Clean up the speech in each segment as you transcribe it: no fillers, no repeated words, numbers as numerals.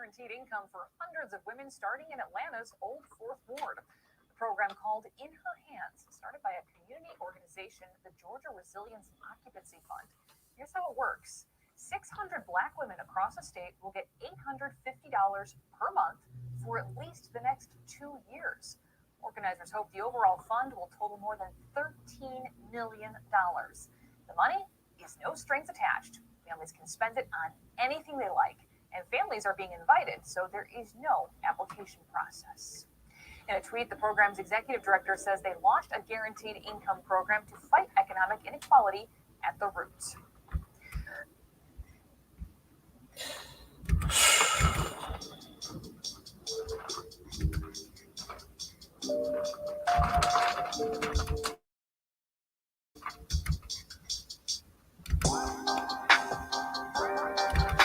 guaranteed income for hundreds of women starting in Atlanta's Old Fourth Ward. The program, called In Her Hands, started by a community organization, the Georgia Resilience and Occupancy Fund. Here's how it works. 600 Black women across the state will get $850 per month for at least the next 2 years. Organizers hope the overall fund will total more than $13 million. The money is no strings attached. Families can spend it on anything they like, and families are being invited, so there is no application process. In a tweet, the program's executive director says they launched a guaranteed income program to fight economic inequality at the roots.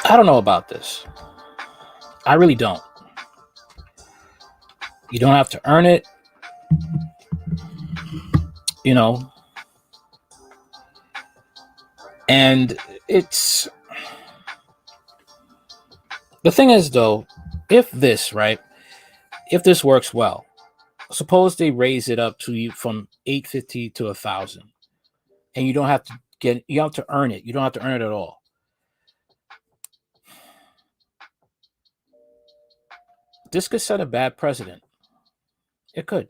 I don't know about this. I really don't. You don't have to earn it, you know. And it's the thing is, though, if this works well, suppose they raise it up to you from $850 to $1,000, and you have to earn it. You don't have to earn it at all. This could set a bad precedent. It could.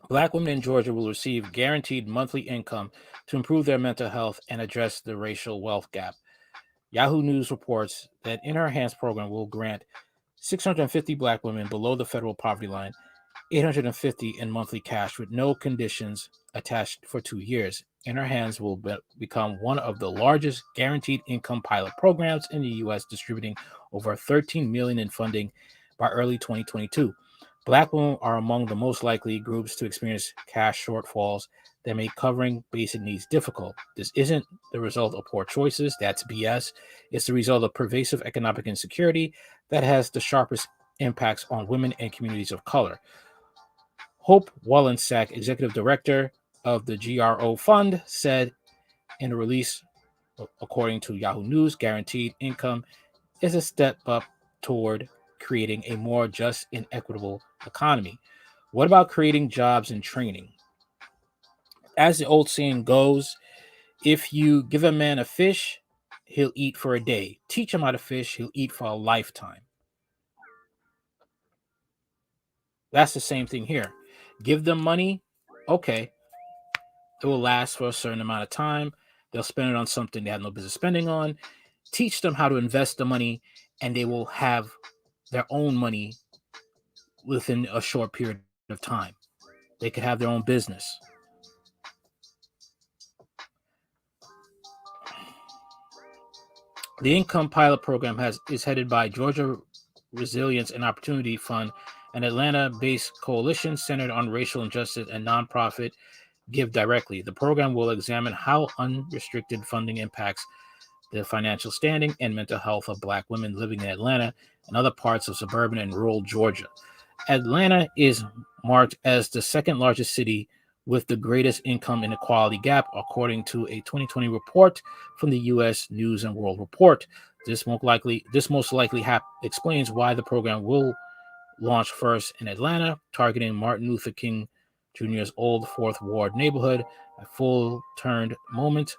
Black women in Georgia will receive guaranteed monthly income to improve their mental health and address the racial wealth gap. Yahoo News reports that In Her Hands program will grant 650 Black women below the federal poverty line $850 in monthly cash with no conditions attached for 2 years. In Her Hands will become one of the largest guaranteed income pilot programs in the U.S., distributing over $13 million in funding by early 2022. Black women are among the most likely groups to experience cash shortfalls that make covering basic needs difficult. This isn't the result of poor choices. That's BS. It's the result of pervasive economic insecurity that has the sharpest impacts on women and communities of color. Hope Wallensack, executive director of the GRO Fund, said in a release, according to Yahoo News, guaranteed income is a step up toward creating a more just and equitable economy. What about creating jobs and training? As the old saying goes, if you give a man a fish, he'll eat for a day. Teach him how to fish, he'll eat for a lifetime. That's the same thing here. Give them money, okay. It will last for a certain amount of time. They'll spend it on something they have no business spending on. Teach them how to invest the money, and they will have their own money within a short period of time. They could have their own business. The Income Pilot Program is headed by Georgia Resilience and Opportunity Fund, an Atlanta-based coalition centered on racial injustice and nonprofit Give Directly. The program will examine how unrestricted funding impacts the financial standing and mental health of Black women living in Atlanta and other parts of suburban and rural Georgia. Atlanta is marked as the second largest city with the greatest income inequality gap, according to a 2020 report from the U.S. News and World Report. This most likely explains why the program will launch first in Atlanta, targeting Martin Luther King Jr.'s Old Fourth Ward neighborhood, a full-turned moment.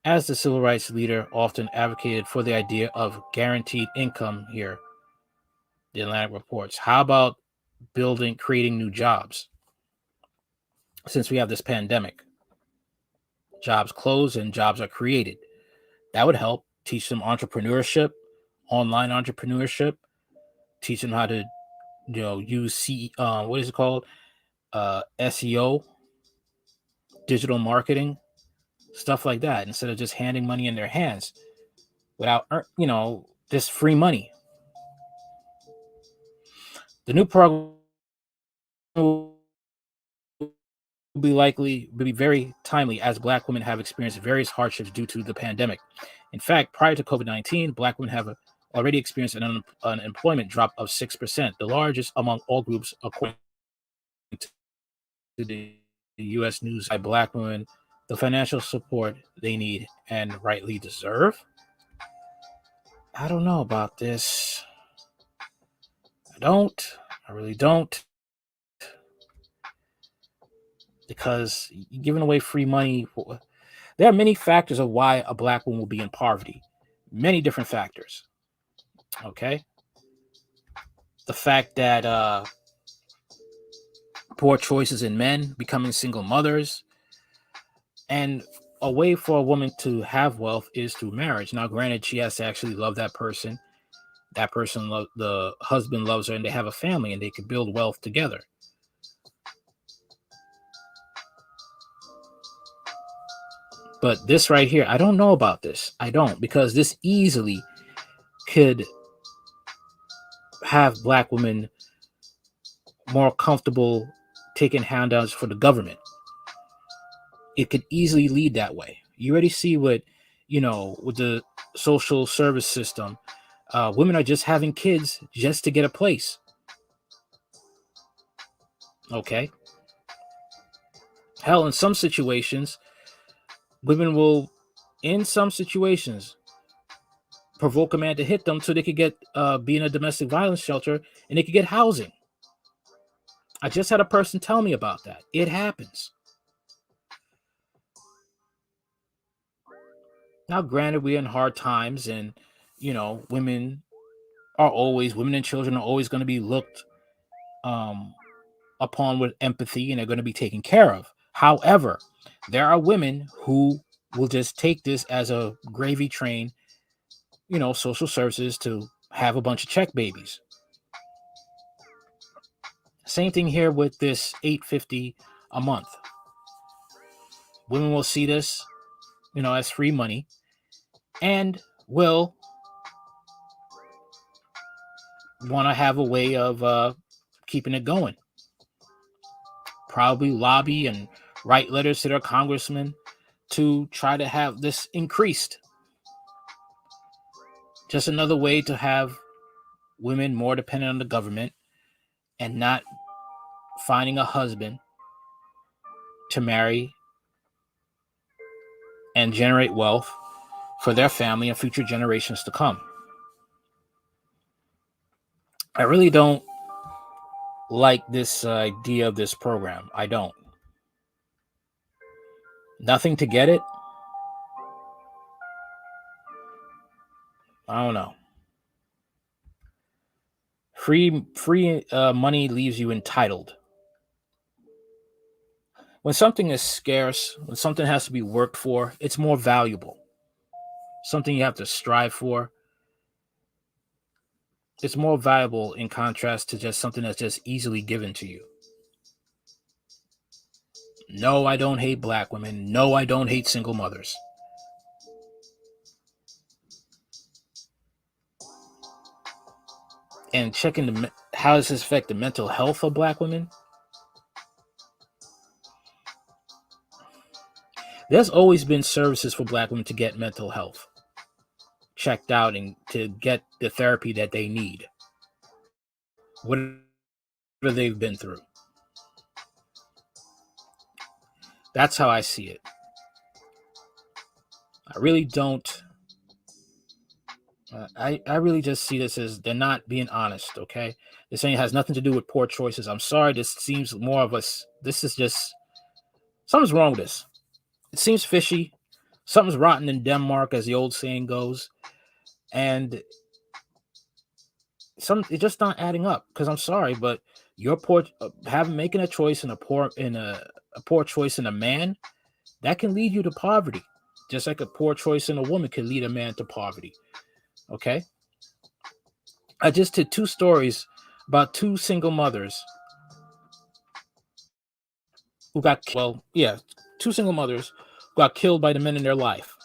As the civil rights leader often advocated for the idea of guaranteed income here, the Atlantic reports. How about creating new jobs? Since we have this pandemic, jobs close and jobs are created. That would help teach them entrepreneurship, online entrepreneurship, teach them how to, use SEO, digital marketing, stuff like that, instead of just handing money in their hands without, this free money. The new program will be very timely, as Black women have experienced various hardships due to the pandemic. In fact, prior to COVID-19, Black women have already experienced an unemployment drop of 6%, the largest among all groups, according to the U.S. News. By Black women the financial support they need and rightly deserve. I don't know about this. I don't. I really don't. Because you're giving away free money. There are many factors of why a black woman will be in poverty. Many different factors. Okay. The fact that poor choices in men, becoming single mothers, and a way for a woman to have wealth is through marriage. Now, granted, she has to actually love that person. That person, the husband loves her, and they have a family, and they can build wealth together. But this right here, I don't know about this. I don't, because this easily could have black women more comfortable taking handouts for the government. It could easily lead that way. You already see what, with the social service system, women are just having kids just to get a place. Okay. Hell, in some situations, women will, in some situations, provoke a man to hit them so they could get be in a domestic violence shelter and they could get housing. I just had a person tell me about that. It happens. Now, granted, we're in hard times, and women and children are always going to be looked um, upon with empathy, and they're going to be taken care of. However, there are women who will just take this as a gravy train, social services to have a bunch of check babies. Same thing here with this $850 a month. Women will see this, as free money, and will want to have a way of keeping it going. Probably lobby and write letters to their congressmen to try to have this increased. Just another way to have women more dependent on the government and not finding a husband to marry and generate wealth for their family and future generations to come. I really don't like this idea of this program. I don't. Nothing to get it. I don't know. Free money leaves you entitled. When something is scarce, when something has to be worked for, it's more valuable. Something you have to strive for, it's more valuable in contrast to just something that's just easily given to you. No, I don't hate black women. No, I don't hate single mothers. And checking how does this affect the mental health of black women? There's always been services for black women to get mental health checked out and to get the therapy that they need, whatever they've been through. That's how I see it. I really don't. I really just see this as they're not being honest, okay? They're saying it has nothing to do with poor choices. I'm sorry, this seems more of us. This is just, something's wrong with this. It seems fishy. Something's rotten in Denmark, as the old saying goes. And it's just not adding up, because I'm sorry, but your poor making a choice in a poor choice in a man, that can lead you to poverty. Just like a poor choice in a woman can lead a man to poverty. Okay? I just did 2 stories about 2 single mothers who got 2 single mothers who got killed by the men in their life.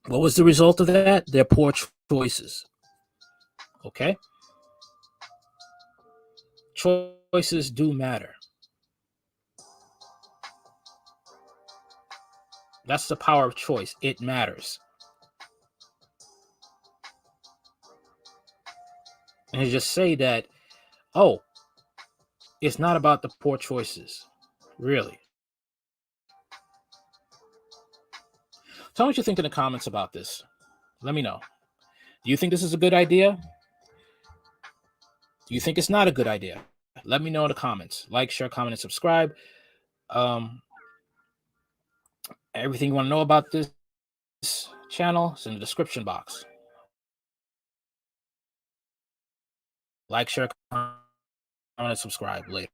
What was the result of that? Their poor choices. Okay? Choices do matter. That's the power of choice. It matters. And to just say that, oh, it's not about the poor choices. Really. Tell me what you think in the comments about this. Let me know. Do you think this is a good idea? Do you think it's not a good idea? Let me know in the comments. Like, share, comment, and subscribe. Everything you want to know about this channel is in the description box. Like, share, comment, and subscribe later.